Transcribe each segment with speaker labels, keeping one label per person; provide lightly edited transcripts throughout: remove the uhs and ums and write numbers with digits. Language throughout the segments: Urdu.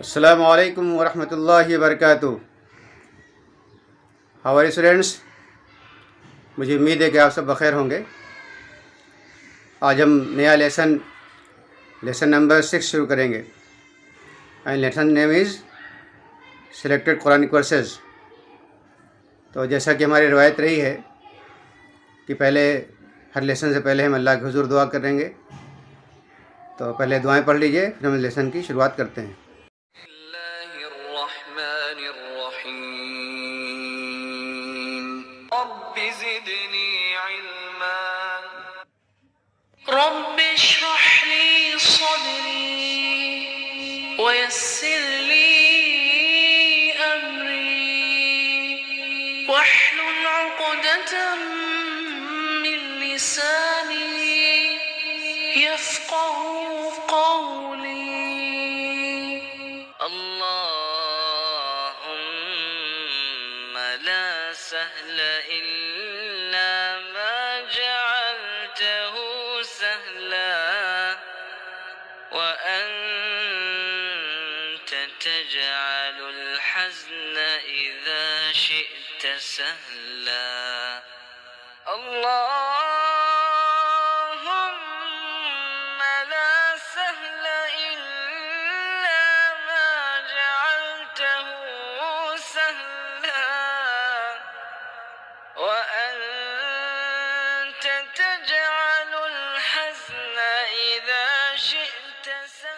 Speaker 1: السلام علیکم ورحمۃ اللہ وبرکاتہ۔ ہمارے اسٹوڈینٹس، مجھے امید ہے کہ آپ سب بخیر ہوں گے۔ آج ہم نیا لیسن نمبر 6 شروع کریں گے، and lesson name is selected Quranic verses. تو جیسا کہ ہماری روایت رہی ہے کہ پہلے ہر لیسن سے پہلے ہم اللہ کے حضور دعا کریں گے، تو پہلے دعائیں پڑھ لیجئے، پھر ہم لیسن کی شروعات کرتے ہیں۔
Speaker 2: رب زدني علما رب اشرح لي صدري ويسر لي أمري واحلل عقدة من لساني يفقه قولي اللهم لا سهل إلا ما جعلته سهلا وأنت تجعل الحزن إذا شئت سهلا اللهم لا سهل إلا ما جعلته سهلا وأنت تجعل الحزن إذا شئت سهلا۔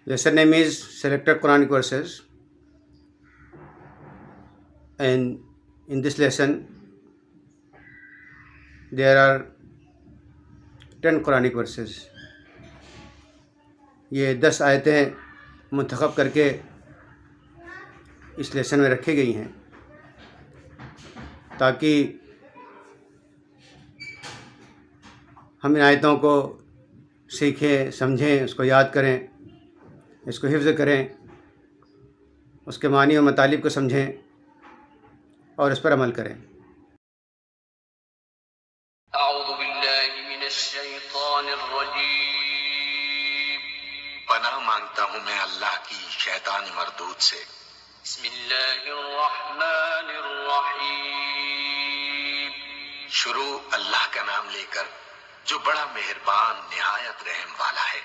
Speaker 1: Lesson name is Selected Quranic Verses, and in this lesson there are 10 Quranic verses. یہ 10 آیتیں منتخب کر کے اس لیسن میں رکھی گئی ہیں تاکہ ہم ان آیتوں کو سیکھیں، سمجھیں، اس کو یاد کریں، اس کو حفظ کریں، اس کے معنی و مطالب کو سمجھیں اور اس پر عمل کریں۔
Speaker 2: اعوذ باللہ من الشیطان الرجیم،
Speaker 3: پناہ مانگتا ہوں میں اللہ کی شیطان مردود سے۔
Speaker 2: بسم اللہ الرحمن الرحیم،
Speaker 3: شروع اللہ کا نام لے کر جو بڑا مہربان نہایت رحم والا ہے۔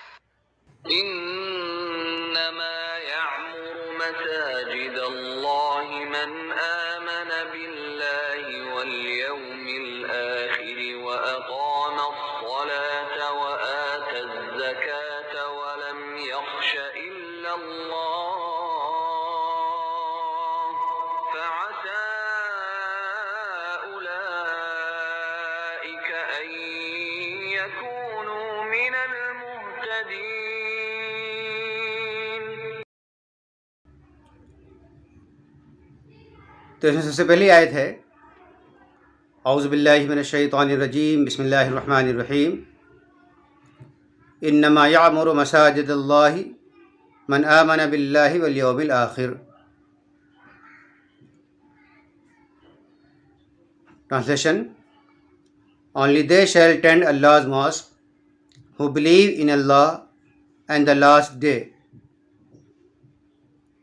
Speaker 2: انما يعمر مساجد اللہ من آمن باللہ واليوم الآخر وأقام الصلاة وآتى الزكاة ولم يخش إلا الله فعسى أولئك أن يكونوا من المهتدين۔
Speaker 1: تو اس میں سب سے پہلی آیت ہے اعوذ باللہ من الشیطان الرجیم، بسم اللہ الرحمن الرحیم، انما یعمر مساجد اللہ من آمن باللہ والیوم الآخر۔ Translation: Only they shall tend Allah's mosque who believe in Allah and the last day.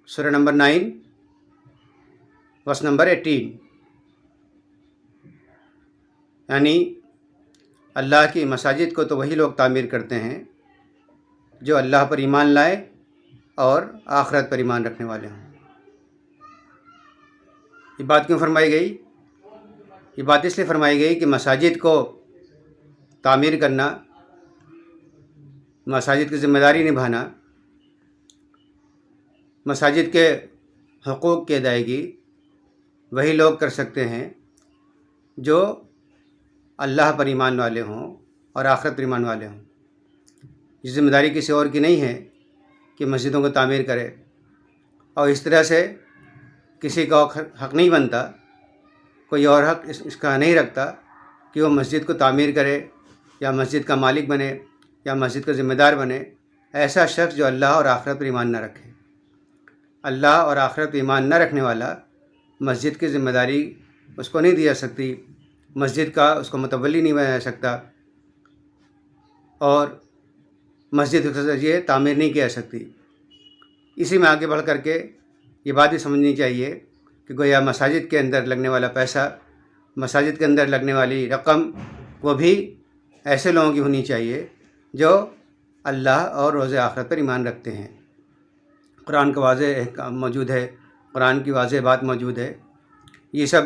Speaker 1: Surah number 9, verse number 18۔ یعنی اللہ کی مساجد کو تو وہی لوگ تعمیر کرتے ہیں جو اللہ پر ایمان لائے اور آخرت پر ایمان رکھنے والے ہوں۔ یہ بات کیوں فرمائی گئی؟ یہ بات اس لیے فرمائی گئی کہ مساجد کو تعمیر کرنا، مساجد کی ذمہ داری نبھانا، مساجد کے حقوق کی ادائیگی وہی لوگ کر سکتے ہیں جو اللہ پر ایمان والے ہوں اور آخرت پر ایمان والے ہوں۔ یہ ذمہ داری کسی اور کی نہیں ہے کہ مسجدوں کو تعمیر کرے، اور اس طرح سے کسی کا حق نہیں بنتا، کوئی اور حق اس کا نہیں رکھتا کہ وہ مسجد کو تعمیر کرے یا مسجد کا مالک بنے یا مسجد کا ذمہ دار بنے۔ ایسا شخص جو اللہ اور آخرت پر ایمان نہ رکھے، اللہ اور آخرت پر ایمان نہ رکھنے والا مسجد کی ذمہ داری اس کو نہیں دی جا سکتی، مسجد کا اس کو متولی نہیں بنایا جا سکتا، اور مسجد کے ذریعے تعمیر نہیں کی جا سکتی۔ اسی میں آگے بڑھ کر کے یہ بات بھی سمجھنی چاہیے کہ گویا مساجد کے اندر لگنے والا پیسہ، مساجد کے اندر لگنے والی رقم، وہ بھی ایسے لوگوں کی ہونی چاہیے جو اللہ اور روز آخرت پر ایمان رکھتے ہیں۔ قرآن کا واضح احکام موجود ہے، قرآن کی واضح بات موجود ہے۔ یہ سب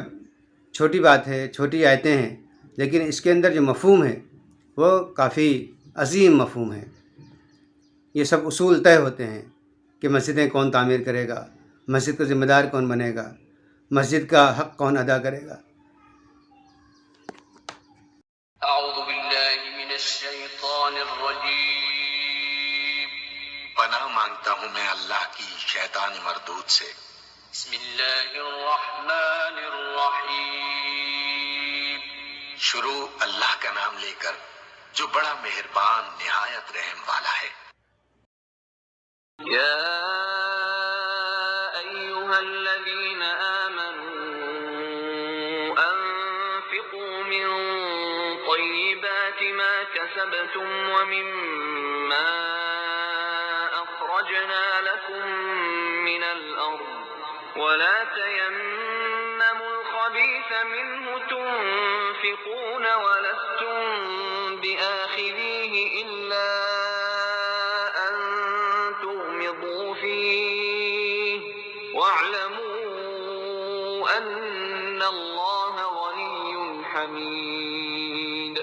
Speaker 1: چھوٹی بات ہے، چھوٹی آیتیں ہیں، لیکن اس کے اندر جو مفہوم ہے وہ کافی عظیم مفہوم ہے۔ یہ سب اصول طے ہوتے ہیں کہ مسجدیں کون تعمیر کرے گا، مسجد کا ذمہ دار کون بنے گا، مسجد کا حق کون ادا کرے گا۔
Speaker 2: أعوذ بالله من الشيطان الرجيم
Speaker 3: پناہ مانگتا ہوں میں اللہ کی شیطان مردود سے۔
Speaker 2: بسم الله الرحمن الرحيم
Speaker 3: شروع اللہ کا نام لے کر جو بڑا مہربان نہایت رحم والا ہے۔
Speaker 2: يا أيها الذين آمنوا أنفقوا من طيبات ما كسبتم ومما أخرجنا لكم من الأرض ولا تيمموا الخبيث منه تنفقون ولستم بآخذيه إلا أن تغمضوا فيه واعلموا أن الله غني حميد۔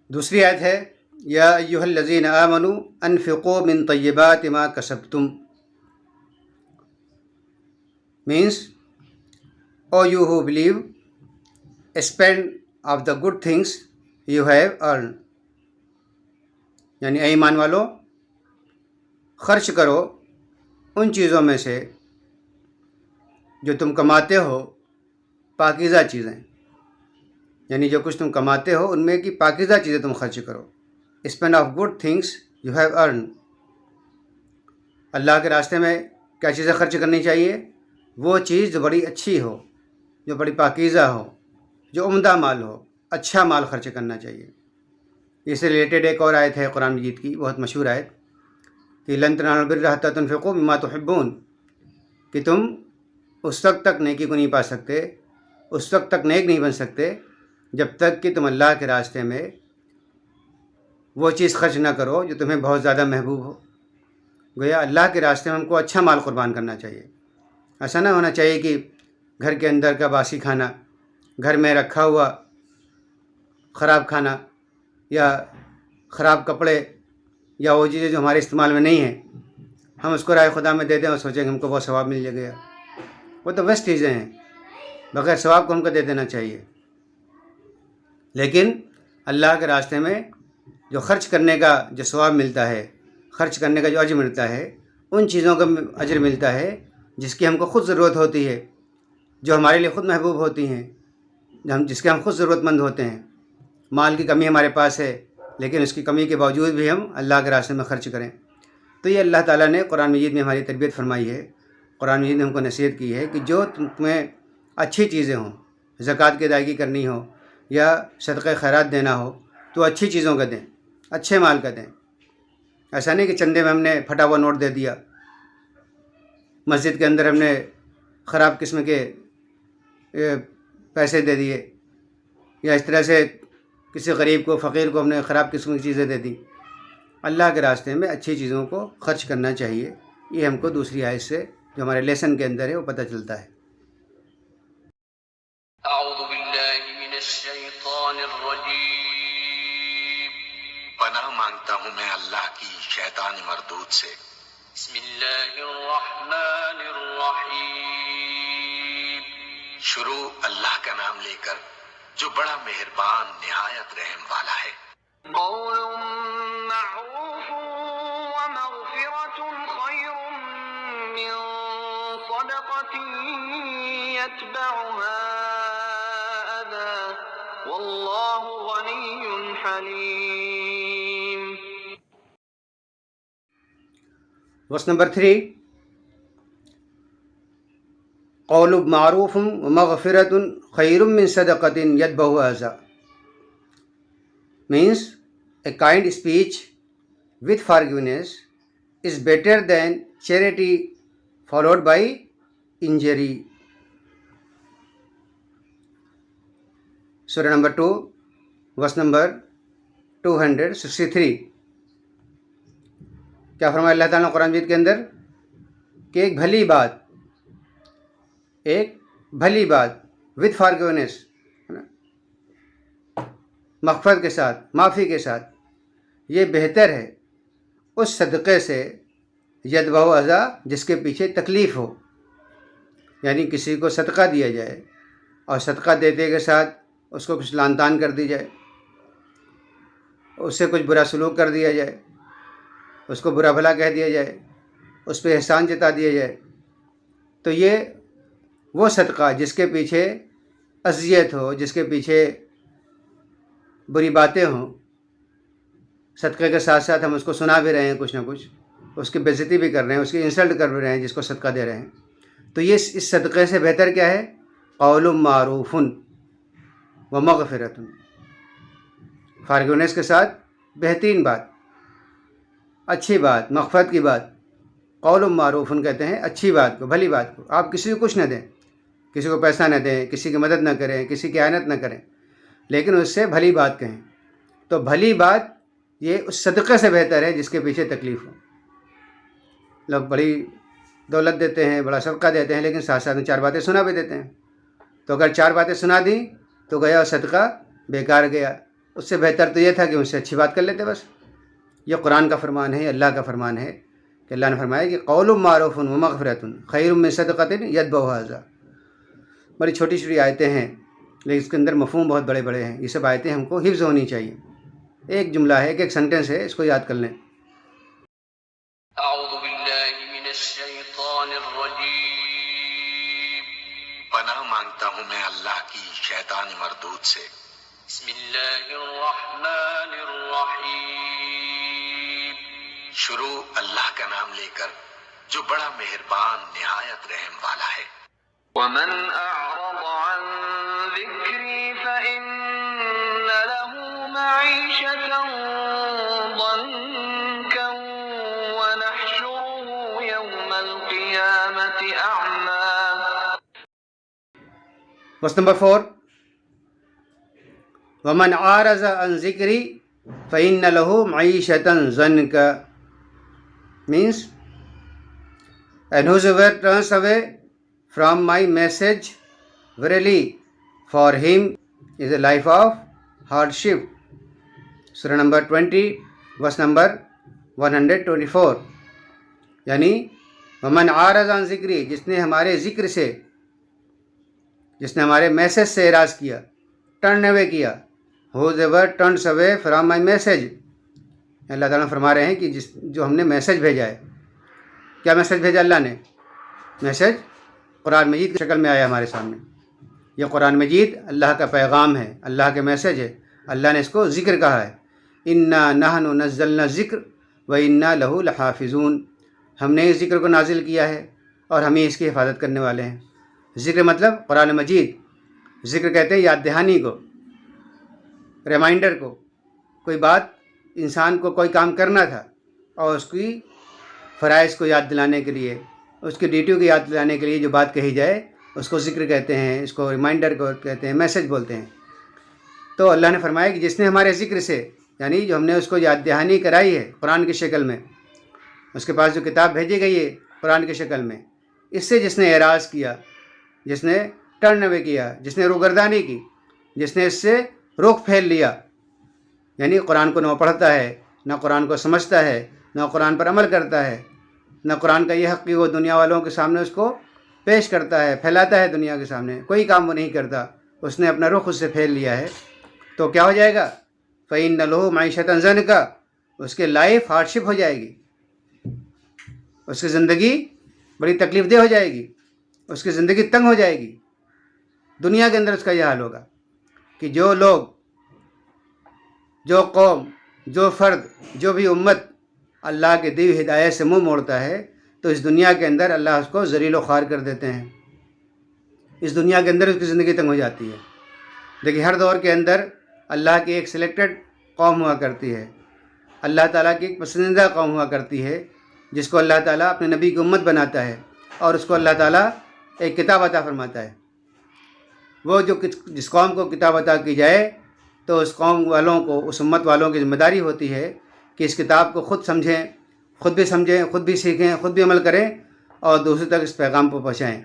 Speaker 1: دوسری آیت ہے یا ایھا الذین آمنوا انفقوا من طیبات ما کسبتم، means O you who believe, spend of the good things you have earned، یعنی اے ایمان والو خرچ کرو ان چیزوں میں سے جو تم کماتے ہو، پاکیزہ چیزیں، یعنی جو کچھ تم کماتے ہو ان میں کی پاکیزہ چیزیں تم خرچ کرو۔ Spend of good things you have earn, اللہ کے راستے میں کیا چیزیں خرچ کرنی چاہیے؟ وہ چیز جو بڑی اچھی ہو، جو بڑی پاکیزہ ہو، جو عمدہ مال ہو، اچھا مال خرچ کرنا چاہیے۔ اس سے ریلیٹڈ ایک اور آیت ہے قرآن مجید کی، بہت مشہور آیت، کہ لن تنالوا البر حتی تنفقوا مما تحبون، کہ تم اس وقت تک نیکی کو نہیں پا سکتے، اس وقت تک نیک نہیں بن سکتے جب تک کہ تم اللہ کے راستے میں وہ چیز خرچ نہ کرو جو تمہیں بہت زیادہ محبوب ہو۔ گویا اللہ کے راستے میں ہم کو اچھا مال قربان کرنا چاہیے۔ ایسا نہ ہونا چاہیے کہ گھر کے اندر کا باسی کھانا، گھر میں رکھا ہوا خراب کھانا یا خراب کپڑے یا وہ چیزیں جو ہمارے استعمال میں نہیں ہیں، ہم اس کو رائے خدا میں دے دیں اور سوچیں کہ ہم کو بہت ثواب مل گیا۔ وہ تو ویسٹ چیزیں ہیں، بغیر ثواب کو ہم کو دے دینا چاہیے۔ لیکن اللہ کے راستے میں جو خرچ کرنے کا جو ثواب ملتا ہے، خرچ کرنے کا جو اجر ملتا ہے، ان چیزوں کا اجر ملتا ہے جس کی ہم کو خود ضرورت ہوتی ہے، جو ہمارے لیے خود محبوب ہوتی ہیں، جس کے ہم خود ضرورت مند ہوتے ہیں۔ مال کی کمی ہمارے پاس ہے، لیکن اس کی کمی کے باوجود بھی ہم اللہ کے راستے میں خرچ کریں۔ تو یہ اللہ تعالیٰ نے قرآن مجید میں ہماری تربیت فرمائی ہے، قرآن مجید نے ہم کو نصیحت کی ہے کہ جو تمہیں اچھی چیزیں ہوں، زکوٰۃ کی ادائیگی کرنی ہو یا صدقہ خیرات دینا ہو تو اچھی چیزوں کا دیں، اچھے مال کا دیں۔ ایسا نہیں کہ چندے میں ہم نے پھٹا ہوا نوٹ دے دیا، مسجد کے اندر ہم نے خراب قسم کے پیسے دے دیے، یا اس طرح سے کسی غریب کو، فقیر کو ہم نے خراب قسم کی چیزیں دے دیں۔ اللہ کے راستے میں اچھی چیزوں کو خرچ کرنا چاہیے۔ یہ ہم کو دوسری آیت سے جو ہمارے لیسن کے اندر ہے وہ پتہ چلتا ہے۔
Speaker 2: اعوذ باللہ من الشیطان الرجیم
Speaker 3: پناہ مانگتا ہوں میں اللہ کی شیطان مردود سے۔
Speaker 2: بسم اللہ الرحمن الرحیم
Speaker 3: شروع اللہ کا نام لے کر جو بڑا مہربان نہایت رحم والا ہے۔
Speaker 2: قول معروف ومغفرة خير من صدقة يتبعها أذى والله غني حليم۔
Speaker 1: ورس نمبر 3، قول معروف ومغفرۃ خیر من صدقۃ یتبعها اذی، means a kind speech with forgiveness is better than charity followed by injury. Surah number 2, verse number 263. کیا فرمایا اللہ تعالیٰ نے قرآن مجید کے اندر کہ ایک بھلی بات with forgiveness، مغفرت کے ساتھ، معافی کے ساتھ، یہ بہتر ہے اس صدقے سے یتبعہ اذی جس کے پیچھے تکلیف ہو. یعنی کسی کو صدقہ دیا جائے اور صدقہ دیتے کے ساتھ اس کو کچھ لان تان کر دی جائے، اس سے کچھ برا سلوک کر دیا جائے، اس کو برا بھلا کہہ دیا جائے، اس پہ احسان جتا دیا جائے، تو یہ وہ صدقہ جس کے پیچھے اذیت ہو، جس کے پیچھے بری باتیں ہوں، صدقے کے ساتھ ساتھ ہم اس کو سنا بھی رہے ہیں کچھ نہ کچھ، اس کی بے عزتی بھی کر رہے ہیں، اس کی انسلٹ کر بھی رہے ہیں جس کو صدقہ دے رہے ہیں، تو یہ اس صدقے سے بہتر کیا ہے؟ قول معروف و مغفرۃ، فارگونیس کے ساتھ بہترین بات، اچھی بات، مغفرت کی بات. قول معروف کہتے ہیں اچھی بات کو، بھلی بات کو. آپ کسی کو کچھ نہ دیں، کسی کو پیسہ نہ دیں، کسی کی مدد نہ کریں، کسی کی اعانت نہ کریں، لیکن اس سے بھلی بات کہیں. تو بھلی بات یہ اس صدقے سے بہتر ہے جس کے پیچھے تکلیف ہو. لوگ بڑی دولت دیتے ہیں، بڑا صدقہ دیتے ہیں، لیکن ساتھ ساتھ میں 4 باتیں سنا بھی دیتے ہیں. تو اگر 4 باتیں سنا دیں تو گیا صدقہ بیکار گیا. اس سے بہتر تو یہ تھا کہ اس سے اچھی بات کر لیتے بس. یہ قرآن کا فرمان ہے، اللہ کا فرمان ہے کہ اللہ نے فرمایا کہ قول معروف و مغفرۃ خیر من صدقۃ یتبعها اذی. بڑی چھوٹی چھوٹی آیتیں ہیں لیکن اس کے اندر مفہوم بہت بڑے بڑے ہیں. یہ سب آیتیں ہم کو حفظ ہونی چاہیے. ایک جملہ ہے، ایک سنٹنس ہے، اس کو یاد کر لیں.
Speaker 2: اعوذ باللہ من الشیطان الرجیم،
Speaker 3: پناہ مانگتا ہوں میں اللہ کی شیطان مردود سے.
Speaker 2: بسم اللہ الرحمن الرحیم،
Speaker 3: شروع اللہ کا نام لے کر جو بڑا مہربان نہایت رحم والا ہے.
Speaker 2: ومن اعرض عن ذکری فإن له معیشة ضنکا ونحشره یوم القیامة اعما.
Speaker 1: Verse number 4, وَمَنْ عَارَضَ عَنْ ذِكْرِي فَإِنَّ لَهُ مَعِيشَةً ضَنْكًا means, and whosoever turns away from my message, verily for him is a life of hardship. Surah number 20, verse number 124. یعنی وَمَنْ عَارَضَ عَنْ ذِكْرِي، جس نے ہمارے ذکر سے، جس نے ہمارے میسج سے اعراض کیا، ٹرن اوے کیا. whoever turns away from my message، اللہ تعالیٰ فرما رہے ہیں کہ جو ہم نے میسج بھیجا ہے. کیا میسج بھیجا اللہ نے؟ میسج قرآن مجید کی شکل میں آیا ہمارے سامنے. یہ قرآن مجید اللہ کا پیغام ہے، اللہ کے میسج ہے. اللہ نے اس کو ذکر کہا ہے. انا نحن نزلنا الذکر وانا لہ لحافظون، ہم نے اس ذکر کو نازل کیا ہے اور ہم ہی اس کی حفاظت کرنے والے ہیں. ذکر مطلب قرآن مجید. ذکر کہتے ہیں یاد دہانی کو، ریمائنڈر کو. کوئی بات انسان کو کوئی کام کرنا تھا اور اس کی فرائض کو یاد دلانے کے لیے، اس کی ڈیوٹی کو یاد دلانے کے لیے جو بات کہی جائے اس کو ذکر کہتے ہیں، اس کو ریمائنڈر کو کہتے ہیں، میسج بولتے ہیں. تو اللہ نے فرمایا کہ جس نے ہمارے ذکر سے، یعنی جو ہم نے اس کو یاد دہانی کرائی ہے قرآن کی شکل میں، اس کے پاس جو کتاب بھیجی گئی ہے قرآن کی شکل میں، اس سے جس نے اعراض کیا، جس نے ٹرن اوے کیا، جس نے روگردانی کی، جس نے اس سے رخ پھیر لیا، یعنی قرآن کو نہ پڑھتا ہے، نہ قرآن کو سمجھتا ہے، نہ قرآن پر عمل کرتا ہے، نہ قرآن کا یہ حق کہ وہ دنیا والوں کے سامنے اس کو پیش کرتا ہے، پھیلاتا ہے دنیا کے سامنے، کوئی کام وہ نہیں کرتا، اس نے اپنا رخ اس سے پھیر لیا ہے، تو کیا ہو جائے گا؟ فَإِنَّ لَهُ مَعِيشَةً ضَنْكًا، اس کے لائف ہارڈشپ ہو جائے گی، اس کی زندگی بڑی تکلیف دہ ہو جائے گی، اس کی زندگی تنگ ہو جائے گی. دنیا کے اندر اس کا یہ حال ہوگا کہ جو لوگ، جو قوم، جو فرد، جو بھی امت اللہ کے دی ہوئی ہدایت سے منہ موڑتا ہے تو اس دنیا کے اندر اللہ اس کو ذلیل و خوار کر دیتے ہیں. اس دنیا کے اندر اس کی زندگی تنگ ہو جاتی ہے. دیکھیے ہر دور کے اندر اللہ کی ایک سلیکٹڈ قوم ہوا کرتی ہے، اللہ تعالیٰ کی ایک پسندیدہ قوم ہوا کرتی ہے جس کو اللہ تعالیٰ اپنے نبی کی امت بناتا ہے اور اس کو اللہ تعالیٰ ایک کتاب عطا فرماتا ہے۔ وہ جس قوم کو کتاب عطا کی جائے تو اس قوم والوں کو، اس امت والوں کی ذمہ داری ہوتی ہے کہ اس کتاب کو خود سمجھیں، خود بھی سمجھیں، خود بھی سیکھیں، خود بھی عمل کریں اور دوسروں تک اس پیغام کو پہنچائیں۔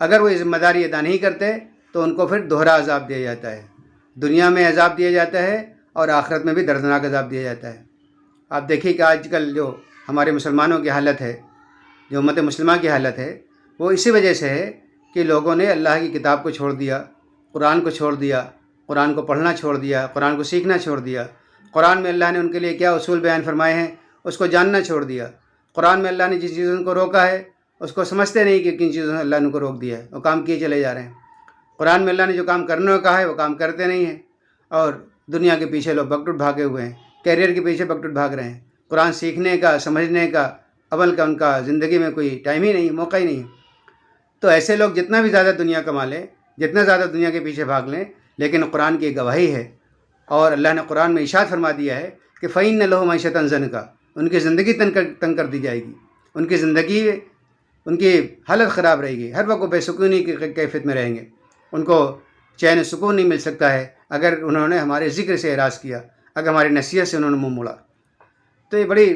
Speaker 1: اگر وہ یہ ذمہ داری ادا نہیں کرتے تو ان کو پھر دوہرا عذاب دیا جاتا ہے، دنیا میں عذاب دیا جاتا ہے اور آخرت میں بھی دردناک عذاب دیا جاتا ہے۔ آپ دیکھیے کہ آج کل جو ہمارے مسلمانوں کی حالت ہے، جو امت مسلمہ کی حالت ہے، وہ اسی وجہ سے ہے کہ لوگوں نے اللہ کی کتاب کو چھوڑ دیا، قرآن کو چھوڑ دیا، قرآن کو پڑھنا چھوڑ دیا، قرآن کو سیکھنا چھوڑ دیا۔ قرآن میں اللہ نے ان کے لیے کیا اصول بیان فرمائے ہیں اس کو جاننا چھوڑ دیا۔ قرآن میں اللہ نے جس چیزوں کو روکا ہے اس کو سمجھتے نہیں کہ کن چیزوں سے اللہ نے ان کو روک دیا ہے، وہ کام کیے چلے جا رہے ہیں۔ قرآن میں اللہ نے جو کام کرنے کو کہا ہے وہ کام کرتے نہیں ہیں اور دنیا کے پیچھے لوگ بکٹوٹ بھاگے ہوئے ہیں، کیریئر کے پیچھے بکٹوٹ بھاگ رہے ہیں۔ قرآن سیکھنے کا، سمجھنے کا، عمل کا ان کا زندگی میں کوئی ٹائم ہی نہیں، موقع ہی نہیں۔ تو ایسے لوگ جتنا بھی زیادہ دنیا کما لیں، جتنا زیادہ دنیا کے پیچھے بھاگ لیں، لیکن قرآن کی گواہی ہے اور اللہ نے قرآن میں ارشاد فرما دیا ہے کہ فَإِنَّ لَهُ مَعِيشَةً ضَنْكَ، ان کی زندگی تنگ کر دی جائے گی، ان کی زندگی، ان کی حالت خراب رہے گی، ہر وقت بے سکونی کی کیفیت میں رہیں گے، ان کو چین و سکون نہیں مل سکتا ہے اگر انہوں نے ہمارے ذکر سے اعراض کیا، اگر ہماری نصیحت سے انہوں نے منہ موڑا۔ تو یہ بڑی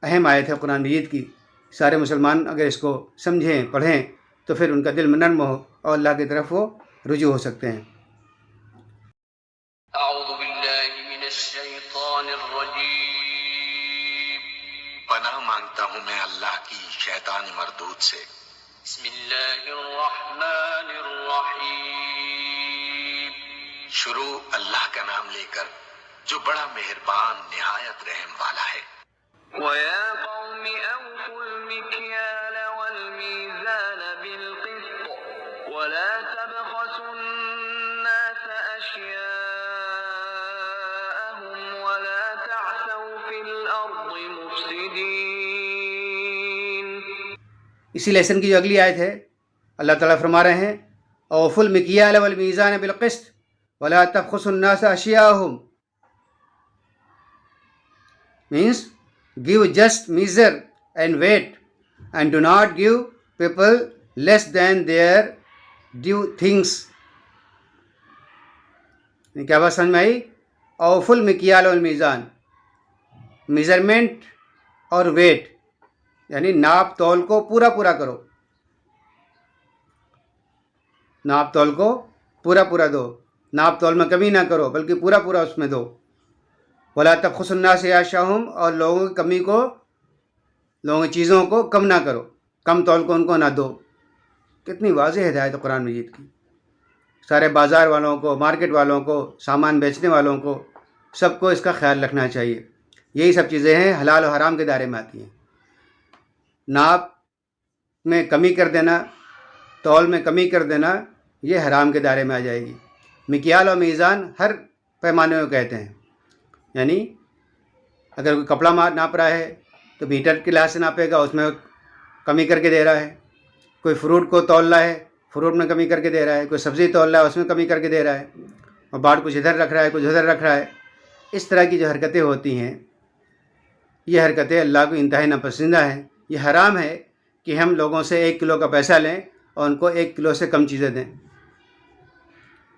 Speaker 1: اہم آیت ہے قرآن مجید کی۔ سارے مسلمان اگر اس کو سمجھیں، پڑھیں تو پھر ان کا دل نرم ہو اور اللہ کی طرف وہ رجوع ہو سکتے ہیں۔
Speaker 2: اعوذ باللہ من الشیطان الرجیم،
Speaker 3: پناہ مانگتا ہوں میں اللہ کی شیطان مردود سے۔
Speaker 2: بسم اللہ الرحمن الرحیم،
Speaker 3: شروع اللہ کا نام لے کر جو بڑا مہربان نہایت رحم والا ہے۔
Speaker 2: وَيَا قَوْمِ أَوْفُوا الْمِكْيَالَ وَالْمِيزَانَ بِالْقِسْطِ وَلَا تَبْخَسُوا النَّاسَ أَشْيَاءَهُمْ وَلَا تَعْثَوْا فِي الْأَرْضِ مُفْسِدِينَ۔
Speaker 1: اسی لیسن کی جو اگلی آیت ہے، اللہ تعالیٰ فرما رہے ہیں اوفوا المکیال والمیزان بالقسط ولا تبخسوا الناس اشیاءهم، means give just measure and weight and do not give people less than their due things۔ کیا بات سمجھ میں آئی؟ اوفوا المکیال والمیزان، میزرمنٹ اور ویٹ یعنی ناپ تول کو پورا کرو، ناپ تول کو پورا دو، ناپ تول میں کمی نہ کرو بلکہ پورا اس میں دو۔ ولا تبخسوا الناس اشیاءهم، اور لوگوں کی کمی کو، لوگوں کی چیزوں کو کم نہ کرو، کم تول کو ان کو نہ دو۔ کتنی واضح ہدایت ہے قرآن مجید کی۔ سارے بازار والوں کو، مارکیٹ والوں کو، سامان بیچنے والوں کو، سب کو اس کا خیال رکھنا چاہیے۔ یہی سب چیزیں ہیں حلال و حرام کے دائرے میں آتی ہیں۔ ناپ میں کمی کر دینا، تول میں کمی کر دینا، یہ حرام کے دائرے میں آ جائے گی۔ مکیال اور میزان ہر پیمانے کو کہتے ہیں، یعنی اگر کوئی کپڑا ناپ رہا ہے تو میٹر کے لحاظ سے ناپے گا، اس میں کمی کر کے دے رہا ہے۔ کوئی فروٹ کو تول رہا ہے، فروٹ میں کمی کر کے دے رہا ہے۔ کوئی سبزی تول رہا ہے، اس میں کمی کر کے دے رہا ہے، اور باڑ کچھ ادھر رکھ رہا ہے، کچھ ادھر رکھ رہا ہے۔ اس طرح کی جو حرکتیں ہوتی ہیں، یہ حرکتیں اللہ کو انتہائی ناپسندہ ہیں۔ یہ حرام ہے کہ ہم لوگوں سے 1 کلو کا پیسہ لیں اور ان کو 1 کلو سے کم چیزیں دیں۔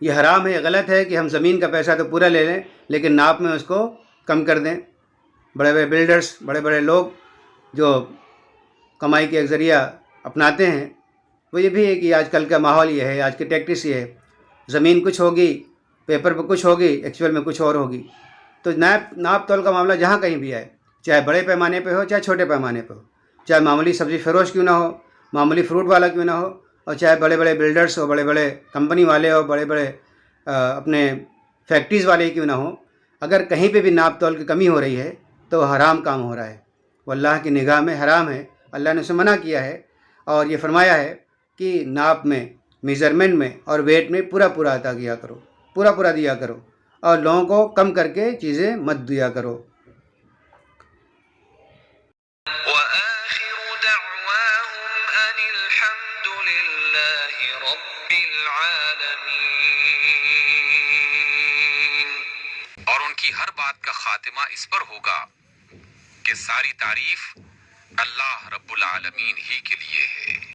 Speaker 1: یہ حرام ہے، یہ غلط ہے کہ ہم زمین کا پیسہ تو پورا لے لیں لیکن ناپ میں اس کو کم کر دیں۔ بڑے بڑے بلڈرز، بڑے بڑے لوگ جو کمائی کے ایک ذریعہ اپناتے ہیں، وہ یہ بھی ہے کہ آج کل کا ماحول یہ ہے، آج کی ٹیکٹس یہ ہے، زمین کچھ ہوگی، پیپر پہ کچھ ہوگی، ایکچوئل میں کچھ اور ہوگی۔ تو ناپ تول کا معاملہ جہاں کہیں بھی آئے، چاہے بڑے پیمانے پہ ہو چاہے چھوٹے پیمانے پہ ہو، چاہے معمولی سبزی فروش کیوں نہ ہو، معمولی فروٹ والا کیوں نہ ہو، اور چاہے بڑے بڑے بلڈرز ہو، بڑے بڑے کمپنی والے ہو، بڑے بڑے اپنے فیکٹریز والے کیوں نہ ہو، اگر کہیں پہ بھی ناپ تول کی کمی ہو رہی ہے تو حرام کام ہو رہا ہے، وہ اللہ کی نگاہ میں حرام ہے۔ اللہ نے اسے منع کیا ہے اور یہ فرمایا ہے کہ ناپ میں، میزرمنٹ میں اور ویٹ میں پورا عطا کیا کرو، پورا دیا کرو، اور لوگوں کو کم کر کے چیزیں مت دیا کرو۔
Speaker 2: وآخر دعواهم أن الحمد لله رب العالمين،
Speaker 3: اور ان کی ہر بات کا
Speaker 4: خاتمہ اس پر ہوگا کہ ساری تعریف اللہ رب العالمین ہی کے لیے